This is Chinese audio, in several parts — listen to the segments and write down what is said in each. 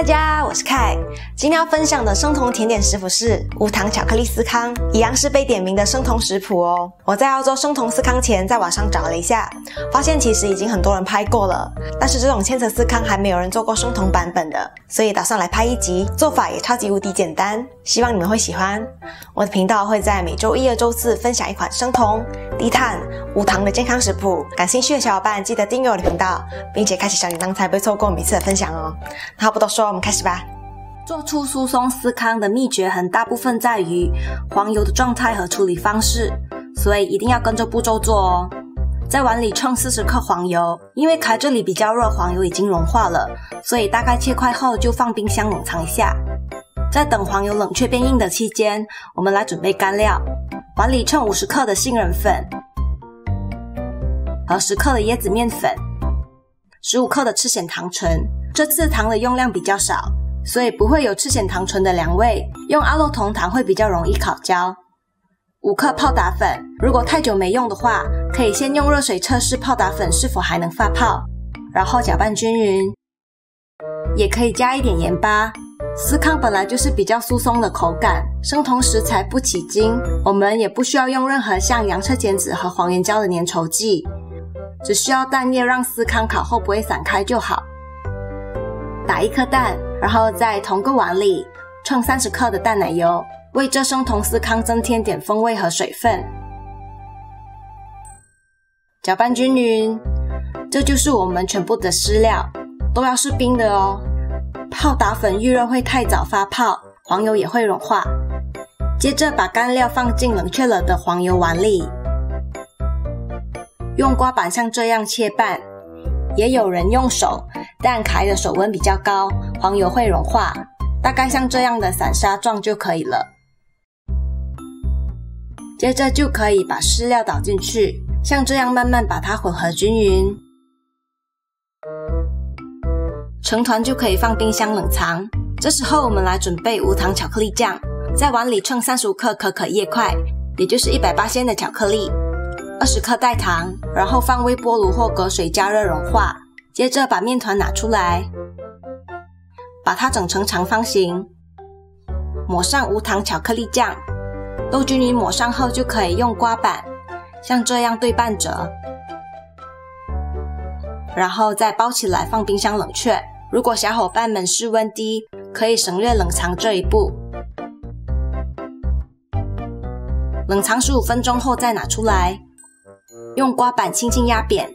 大家，我是凯。今天要分享的生酮甜点食谱是无糖巧克力司康，一样是被点名的生酮食谱哦。我在要做生酮司康前，在网上找了一下，发现其实已经很多人拍过了，但是这种千层司康还没有人做过生酮版本的，所以打算来拍一集，做法也超级无敌简单，希望你们会喜欢。我的频道会在每周一和周四分享一款生酮、低碳、无糖的健康食谱，感兴趣的小伙伴记得订阅我的频道，并且开启小铃铛才不会错过每次的分享哦。那话不多说，我们开始吧。做出酥松司康的秘诀很大部分在于黄油的状态和处理方式，所以一定要跟着步骤做哦。在碗里称40克黄油，因为凯这里比较热，黄油已经融化了，所以大概切块后就放冰箱冷藏一下。在等黄油冷却变硬的期间，我们来准备干料。碗里称50克的杏仁粉和10克的椰子面粉，15克的赤藓糖醇。这次糖的用量比较少，所以不会有赤藓糖醇的凉味，用阿洛酮糖会比较容易烤焦。5克泡打粉，如果太久没用的话，可以先用热水测试泡打粉是否还能发泡，然后搅拌均匀。也可以加一点盐巴。司康本来就是比较酥松的口感，生酮食材不起筋，我们也不需要用任何像洋车碱酯和黄原胶的粘稠剂，只需要蛋液让司康烤后不会散开就好。打1颗蛋，然后在同个碗里称30克的淡奶油，为这生酮司康增添点风味和水分。搅拌均匀，这就是我们全部的湿料，都要是冰的哦。泡打粉预热会太早发泡，黄油也会融化。接着把干料放进冷却了的黄油碗里，用刮板像这样切半，也有人用手，但凯的手温比较高，黄油会融化，大概像这样的散沙状就可以了。接着就可以把湿料倒进去，像这样慢慢把它混合均匀。成团就可以放冰箱冷藏。这时候我们来准备无糖巧克力酱，在碗里称35克可可叶块，也就是180%的巧克力，20克代糖，然后放微波炉或隔水加热融化。接着把面团拿出来，把它整成长方形，抹上无糖巧克力酱，都均匀抹上后就可以用刮板像这样对半折，然后再包起来放冰箱冷却。如果小伙伴们室温低，可以省略冷藏这一步。冷藏15分钟后再拿出来，用刮板轻轻压扁，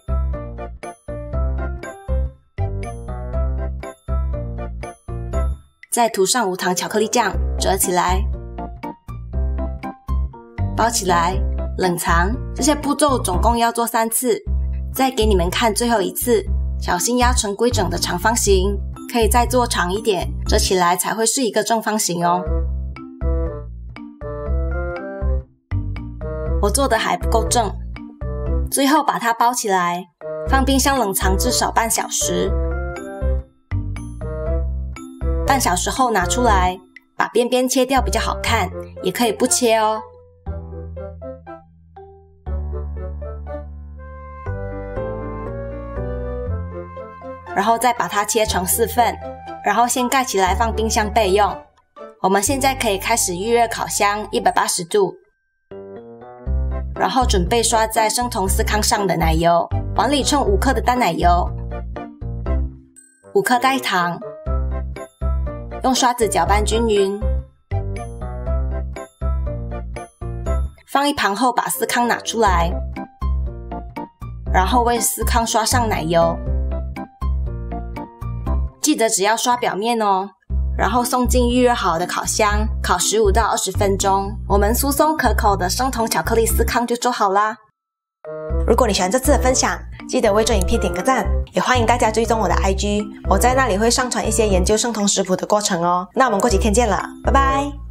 再涂上无糖巧克力酱，折起来，包起来，冷藏。这些步骤总共要做3次。再给你们看最后一次，小心压成规整的长方形，可以再做长一点，折起来才会是一个正方形哦。我做的还不够正，最后把它包起来，放冰箱冷藏至少半小时。半小时后拿出来，把边边切掉比较好看，也可以不切哦。然后再把它切成4份，然后先盖起来放冰箱备用。我们现在可以开始预热烤箱180度，然后准备刷在生酮司康上的奶油。碗里称5克的淡奶油，5克代糖，用刷子搅拌均匀。放一旁后把司康拿出来，然后为司康刷上奶油。记得只要刷表面哦，然后送进预热好的烤箱，烤15到20分钟，我们酥松可口的生酮巧克力司康就做好啦。如果你喜欢这次的分享，记得为这影片点个赞，也欢迎大家追踪我的 IG， 我在那里会上传一些研究生酮食谱的过程哦。那我们过几天见了，拜拜。